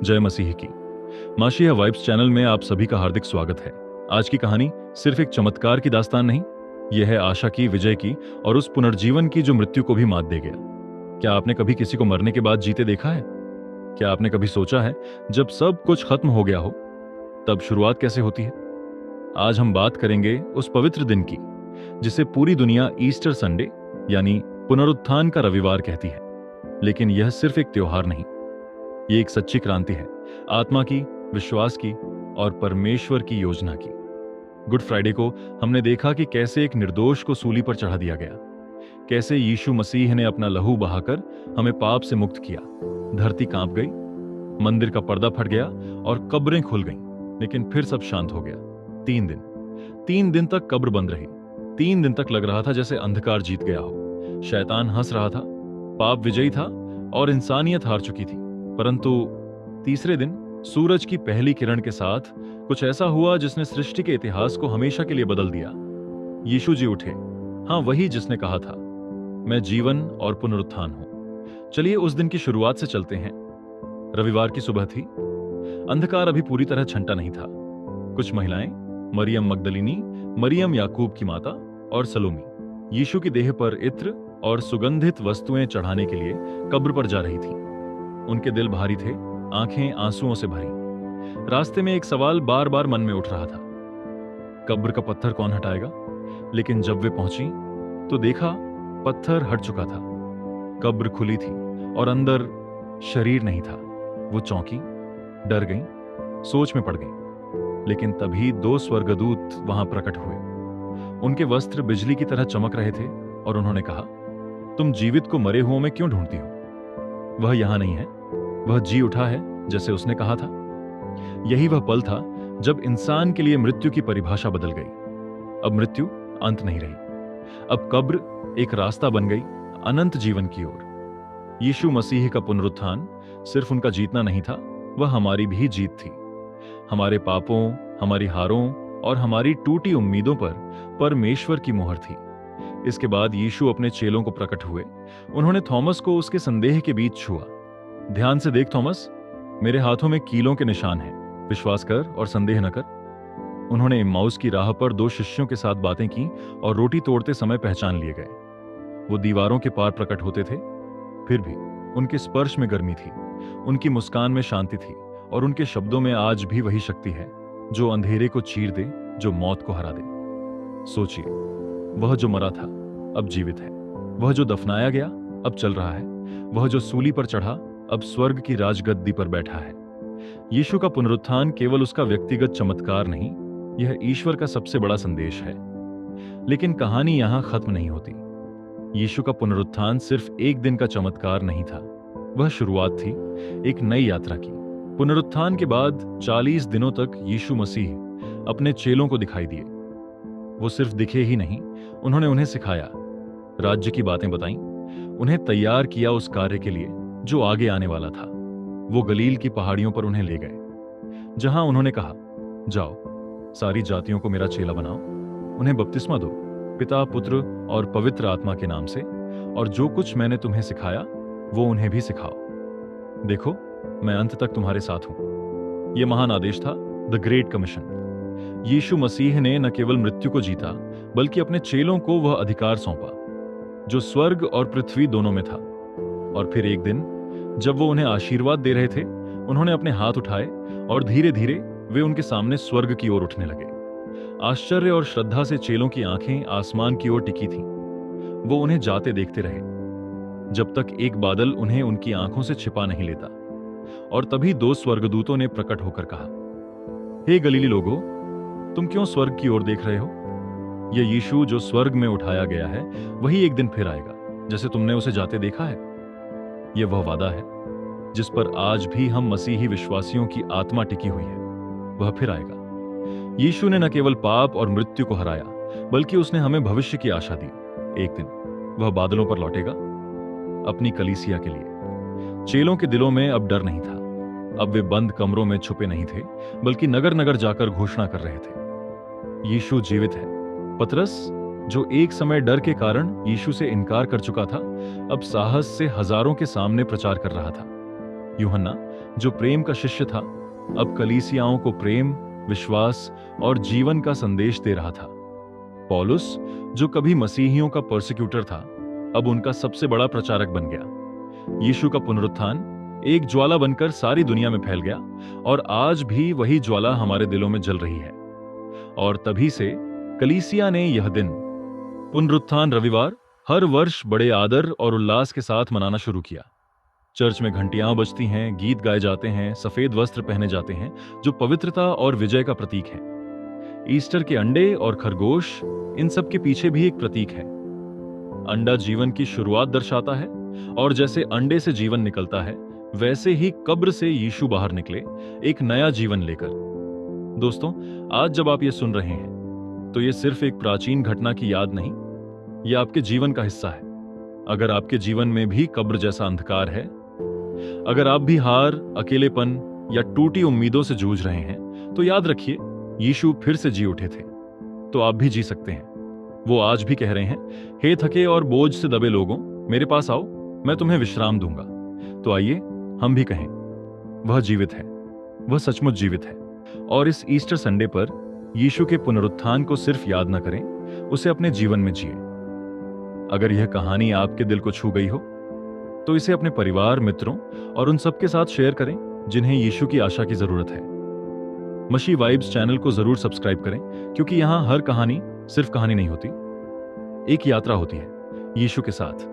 जय मसीह की। माशिया vibes channel में आप सभी का हार्दिक स्वागत है। आज की कहानी सिर्फ एक चमत्कार की दास्तान नहीं, यह है आशा की, विजय की और उस पुनर्जीवन की जो मृत्यु को भी मात दे गया। क्या आपने कभी किसी को मरने के बाद जीते देखा है? क्या आपने कभी सोचा है जब सब कुछ खत्म हो गया हो तब शुरुआत कैसे होती है? आज हम बात करेंगे उस पवित्र दिन की जिसे पूरी दुनिया ईस्टर संडे यानी पुनरुत्थान का रविवार कहती है। लेकिन यह सिर्फ एक त्योहार नहीं, ये एक सच्ची क्रांति है, आत्मा की, विश्वास की और परमेश्वर की योजना की। गुड फ्राइडे को हमने देखा कि कैसे एक निर्दोष को सूली पर चढ़ा दिया गया, कैसे यीशु मसीह ने अपना लहू बहाकर हमें पाप से मुक्त किया। धरती कांप गई, मंदिर का पर्दा फट गया और कब्रें खुल गईं, लेकिन फिर सब शांत हो गया। 3 दिन तक कब्र बंद रही। 3 दिन तक लग रहा था जैसे अंधकार जीत गया हो। शैतान हंस रहा था, पाप विजयी था और इंसानियत हार चुकी थी। परंतु तीसरे दिन सूरज की पहली किरण के साथ कुछ ऐसा हुआ जिसने सृष्टि के इतिहास को हमेशा के लिए बदल दिया। यीशु जी उठे, हाँ, वही जिसने कहा था, मैं जीवन और पुनरुत्थान हूं। चलिए उस दिन की शुरुआत से चलते हैं। रविवार की सुबह थी। अंधकार अभी पूरी तरह छंटा नहीं था। कुछ महिलाएं, मरियम मगदलिनी, मरियम याकूब की माता और सलोमी, यीशु की देह पर इत्र और सुगंधित वस्तुएं चढ़ाने के लिए कब्र पर जा रही थी। उनके दिल भारी थे, आंखें आंसुओं से भरी। रास्ते में एक सवाल बार बार मन में उठ रहा था, कब्र का पत्थर कौन हटाएगा? लेकिन जब वे पहुंची तो देखा पत्थर हट चुका था। कब्र खुली थी और अंदर शरीर नहीं था। वो चौंकी, डर गईं, सोच में पड़ गईं। लेकिन तभी 2 स्वर्गदूत वहां प्रकट हुए। उनके वस्त्र बिजली की तरह चमक रहे थे और उन्होंने कहा, तुम जीवित को मरे हुओं में क्यों ढूंढती हो? वह यहां नहीं है, वह जी उठा है जैसे उसने कहा था। यही वह पल था जब इंसान के लिए मृत्यु की परिभाषा बदल गई। अब मृत्यु अंत नहीं रही, अब कब्र एक रास्ता बन गई अनंत जीवन की ओर। यीशु मसीह का पुनरुत्थान सिर्फ उनका जीतना नहीं था, वह हमारी भी जीत थी। हमारे पापों, हमारी हारों और हमारी टूटी उम्मीदों पर परमेश्वर की मोहर थी। इसके बाद यीशु अपने चेलों को प्रकट हुए। उन्होंने थॉमस को उसके संदेह के बीच छुआ। ध्यान से देख थॉमस, मेरे हाथों में कीलों के निशान हैं, विश्वास कर और संदेह न कर। उन्होंने इम्माउस की राह पर 2 शिष्यों के साथ बातें की और रोटी तोड़ते समय पहचान लिए गए। वो दीवारों के पार प्रकट होते थे, फिर भी उनके स्पर्श में गर्मी थी, उनकी मुस्कान में शांति थी और उनके शब्दों में आज भी वही शक्ति है जो अंधेरे को चीर दे, जो मौत को हरा दे। सोचिए, वह जो मरा था अब जीवित है, वह जो दफनाया गया अब चल रहा है, वह जो सूली पर चढ़ा अब स्वर्ग की राजगद्दी पर बैठा है। यीशु का पुनरुत्थान केवल उसका व्यक्तिगत चमत्कार नहीं, यह ईश्वर का सबसे बड़ा संदेश है। लेकिन कहानी यहां खत्म नहीं होती। यीशु का पुनरुत्थान सिर्फ एक दिन का चमत्कार नहीं था, वह शुरुआत थी एक नई यात्रा की। पुनरुत्थान के बाद 40 दिनों तक यीशु मसीह अपने चेलों को दिखाई दिए। वो सिर्फ दिखे ही नहीं, उन्होंने उन्हें सिखाया, राज्य की बातें बताईं, उन्हें तैयार किया उस कार्य के लिए जो आगे आने वाला था। वो गलील की पहाड़ियों पर उन्हें ले गए, जहां उन्होंने कहा, जाओ, सारी जातियों को मेरा चेला बनाओ, उन्हें बपतिस्मा दो, पिता, पुत्र और पवित्र आत्मा के नाम से, और जो कुछ मैंने तुम्हें सिखाया वो उन्हें भी सिखाओ। देखो, मैं अंत तक तुम्हारे साथ हूं। यह महान आदेश था, द ग्रेट कमीशन। यीशु मसीह ने न केवल मृत्यु को जीता, बल्कि अपने चेलों को वह अधिकार सौंपा जो स्वर्ग और पृथ्वी दोनों में था। और फिर एक दिन जब वो उन्हें आशीर्वाद दे रहे थे, उन्होंने अपने हाथ उठाए और धीरे धीरे वे उनके सामने स्वर्ग की ओर उठने लगे। आश्चर्य और श्रद्धा से चेलों की आंखें आसमान की ओर टिकी थीं। वो उन्हें जाते देखते रहे जब तक एक बादल उन्हें उनकी आंखों से छिपा नहीं लेता। और तभी 2 स्वर्गदूतों ने प्रकट होकर कहा, हे गलीली लोगों, तुम क्यों स्वर्ग की ओर देख रहे हो? यह यीशु जो स्वर्ग में उठाया गया है, वही एक दिन फिर आएगा, जैसे तुमने उसे जाते देखा है। यह वह वादा है जिस पर आज भी हम मसीही विश्वासियों की आत्मा टिकी हुई है। वह फिर आएगा। यीशु ने न केवल पाप और मृत्यु को हराया, बल्कि उसने हमें भविष्य की आशा दी। एक दिन वह बादलों पर लौटेगा अपनी कलीसिया के लिए। चेलों के दिलों में अब डर नहीं था। अब वे बंद कमरों में छुपे नहीं थे, बल्कि नगर नगर जाकर घोषणा कर रहे थे, यीशु जीवित है। पतरस, जो एक समय डर के कारण यीशु से इनकार कर चुका था, अब साहस से हजारों के सामने प्रचार कर रहा था, यूहन्ना, जो प्रेम का शिष्य था, अब कलीसियाओं को प्रेम, विश्वास और जीवन का संदेश दे रहा था। पौलुस, जो कभी मसीहियों का परसिक्यूटर था, अब उनका सबसे बड़ा प्रचारक बन गया। यीशु का पुनरुत्थान एक ज्वाला बनकर सारी दुनिया में फैल गया और आज भी वही ज्वाला हमारे दिलों में जल रही है। और तभी से कलीसिया ने यह दिन, पुनरुत्थान रविवार, हर वर्ष बड़े आदर और उल्लास के साथ मनाना शुरू किया। चर्च में घंटियां बजती हैं, गीत गाए जाते हैं, सफेद वस्त्र पहने जाते हैं, जो पवित्रता और विजय का प्रतीक है। ईस्टर के अंडे और खरगोश इन सब के पीछे भी एक प्रतीक है। अंडा जीवन की शुरुआत दर्शाता है, और जैसे अंडे से जीवन निकलता है, वैसे ही कब्र से यीशु बाहर निकले, एक नया जीवन लेकर। दोस्तों, आज जब आप ये सुन रहे हैं, तो ये सिर्फ एक प्राचीन घटना की याद नहीं, यह आपके जीवन का हिस्सा है। अगर आपके जीवन में भी कब्र जैसा अंधकार है, अगर आप भी हार, अकेलेपन या टूटी उम्मीदों से जूझ रहे हैं, तो याद रखिए, यीशु फिर से जी उठे थे, तो आप भी जी सकते हैं। वो आज भी कह रहे हैं, हे थके और बोझ से दबे लोगों, मेरे पास आओ, मैं तुम्हें विश्राम दूंगा। तो आइए हम भी कहें, वह जीवित है, वह सचमुच जीवित है। और इस ईस्टर संडे पर यीशु के पुनरुत्थान को सिर्फ याद न करें, उसे अपने जीवन में जिए। अगर यह कहानी आपके दिल को छू गई हो, तो इसे अपने परिवार, मित्रों और उन सबके साथ शेयर करें जिन्हें यीशु की आशा की जरूरत है। मशी वाइब्स चैनल को जरूर सब्सक्राइब करें, क्योंकि यहां हर कहानी सिर्फ कहानी नहीं होती, एक यात्रा होती है यीशु के साथ।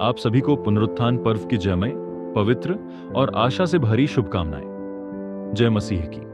आप सभी को पुनरुत्थान पर्व की जयमय, पवित्र और आशा से भरी शुभकामनाएं। जय मसीह की।